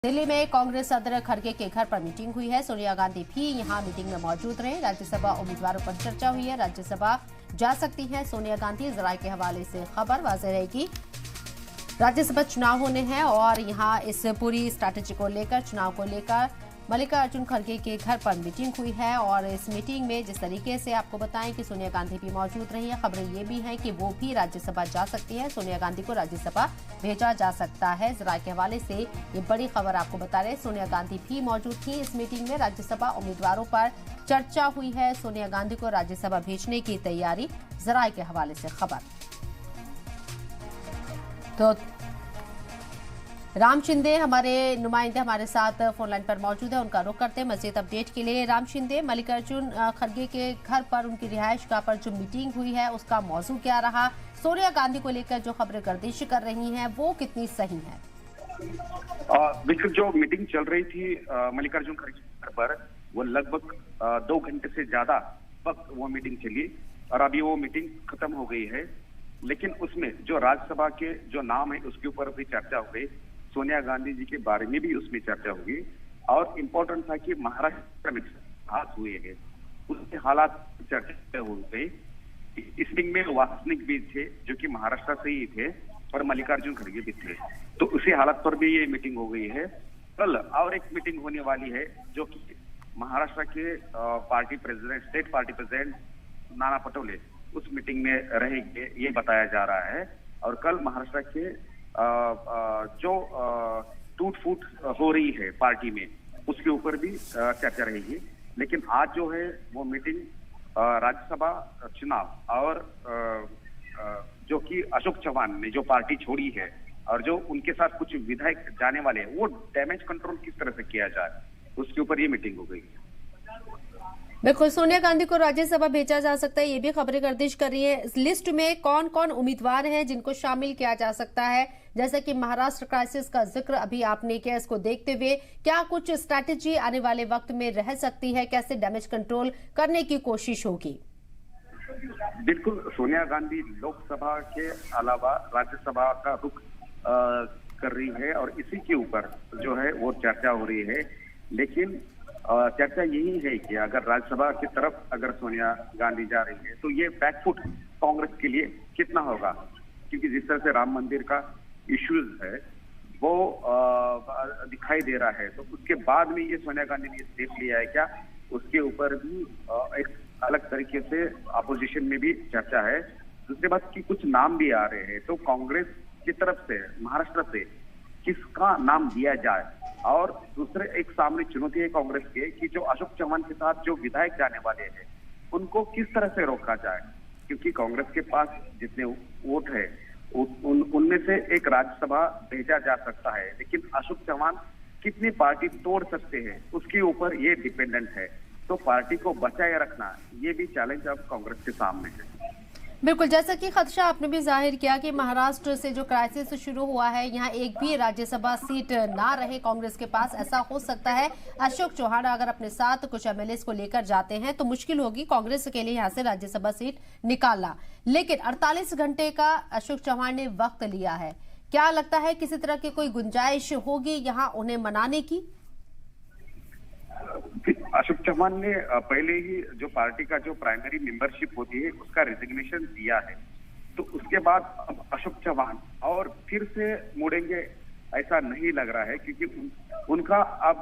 दिल्ली में कांग्रेस सदर खड़गे के घर पर मीटिंग हुई है। सोनिया गांधी भी यहां मीटिंग में मौजूद रहे। राज्यसभा उम्मीदवारों पर चर्चा हुई है। राज्यसभा जा सकती हैं सोनिया गांधी, जराये के हवाले से खबर वाज़ेह रहेगी। राज्यसभा चुनाव होने हैं और यहां इस पूरी स्ट्रैटेजी को लेकर, चुनाव को लेकर मल्लिकार्जुन खड़गे के घर पर मीटिंग हुई है। और इस मीटिंग में जिस तरीके से आपको बताएं कि सोनिया गांधी भी मौजूद रही है, खबरें ये भी हैं कि वो भी राज्यसभा जा सकती है। सोनिया गांधी को राज्यसभा भेजा जा सकता है। जराये के हवाले से ये बड़ी खबर आपको बता रहे हैं। सोनिया गांधी भी मौजूद थी इस मीटिंग में। राज्यसभा उम्मीदवारों पर चर्चा हुई है। सोनिया गांधी को राज्यसभा भेजने की तैयारी, जराये के हवाले से खबर। तो राम शिंदे हमारे नुमाइंदे हमारे साथ फोन लाइन पर मौजूद है, उनका रुख करते हैं मजीद अपडेट के लिए। राम शिंदे, मल्लिकार्जुन खड़गे के घर पर, उनकी रिहायश गाह पर जो मीटिंग हुई है उसका मौजू क्या रहा? सोनिया गांधी को लेकर जो खबरें गर्दिश कर रही हैं वो कितनी सही है? बिल्कुल, जो मीटिंग चल रही थी मल्लिकार्जुन खड़गे के घर पर, वो लगभग 2 घंटे से ज्यादा वक्त वो मीटिंग चली और अभी वो मीटिंग खत्म हो गई है। लेकिन उसमें जो राज्यसभा के जो नाम है उसके ऊपर भी चर्चा हो गई। सोनिया गांधी जी के बारे में भी उसमें चर्चा होगी और इम्पोर्टेंट था कि महाराष्ट्र में हाथ हुए हैं उसके हालात चर्चा हो गई। इस मीटिंग में वासनिक भी थे जो कि महाराष्ट्र से ही थे और मल्लिकार्जुन खड़गे भी थे, तो उसी हालत पर भी ये मीटिंग हो गई है। कल और एक मीटिंग होने वाली है जो कि महाराष्ट्र के party president, state party president Nana Patole उस मीटिंग में रहेंगे, ये बताया जा रहा है। और कल महाराष्ट्र के जो टूट फूट हो रही है पार्टी में उसके ऊपर भी चर्चा रहेगी। लेकिन आज जो है वो मीटिंग राज्यसभा चुनाव और जो कि अशोक चौहान ने जो पार्टी छोड़ी है और जो उनके साथ कुछ विधायक जाने वाले हैं, वो डैमेज कंट्रोल किस तरह से किया जाए उसके ऊपर ये मीटिंग हो गई है। बिल्कुल, सोनिया गांधी को राज्यसभा भेजा जा सकता है, ये भी खबरें गर्दिश कर रही है। इस लिस्ट में कौन कौन उम्मीदवार हैं जिनको शामिल किया जा सकता है? जैसे कि महाराष्ट्र क्राइसिस का जिक्र अभी आपने किया, इसको देखते हुए क्या कुछ स्ट्रैटेजी आने वाले वक्त में रह सकती है? कैसे डैमेज कंट्रोल करने की कोशिश होगी? बिल्कुल, सोनिया गांधी लोकसभा के अलावा राज्यसभा का रुख कर रही है और इसी के ऊपर जो है वो चर्चा हो रही है। लेकिन चर्चा यही है कि अगर राज्यसभा की तरफ अगर सोनिया गांधी जा रही है तो ये बैकफुट कांग्रेस के लिए कितना होगा, क्योंकि जिस तरह से राम मंदिर का इश्यूज है वो दिखाई दे रहा है, तो उसके बाद में ये सोनिया गांधी ने स्टेप लिया है क्या, उसके ऊपर भी एक अलग तरीके से अपोजिशन में भी चर्चा है। दूसरी बात की कुछ नाम भी आ रहे हैं, तो कांग्रेस की तरफ से महाराष्ट्र से किसका नाम दिया जाए। और दूसरे एक सामने चुनौती है कांग्रेस के कि जो अशोक चौहान के साथ जो विधायक जाने वाले हैं उनको किस तरह से रोका जाए, क्योंकि कांग्रेस के पास जितने वोट है उनमें से एक राज्यसभा भेजा जा सकता है, लेकिन अशोक चौहान कितनी पार्टी तोड़ सकते हैं उसके ऊपर ये डिपेंडेंट है। तो पार्टी को बचाए रखना ये भी चैलेंज अब कांग्रेस के सामने है। बिल्कुल, जैसा कि खदशा आपने भी जाहिर किया कि महाराष्ट्र से जो क्राइसिस शुरू हुआ है, यहाँ एक भी राज्यसभा सीट ना रहे कांग्रेस के पास, ऐसा हो सकता है। अशोक चौहान अगर अपने साथ कुछ एमएलए को लेकर जाते हैं तो मुश्किल होगी कांग्रेस के लिए यहाँ से राज्यसभा सीट निकालना। लेकिन 48 घंटे का अशोक चौहान ने वक्त लिया है, क्या लगता है किसी तरह की कोई गुंजाइश होगी यहाँ उन्हें मनाने की? अशोक चौहान ने पहले ही जो पार्टी का जो प्राइमरी मेंबरशिप होती है उसका रेजिग्नेशन दिया है, तो उसके बाद अब अशोक चौहान और फिर से मुड़ेंगे ऐसा नहीं लग रहा है, क्योंकि उनका अब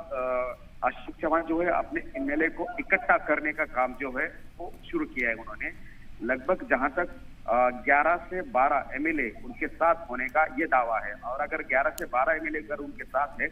अशोक चौहान जो है अपने एमएलए को इकट्ठा करने का काम जो है वो शुरू किया है उन्होंने। लगभग जहां तक 11 से 12 एमएलए उनके साथ होने का ये दावा है, और अगर 11 से 12 एमएलए अगर उनके साथ है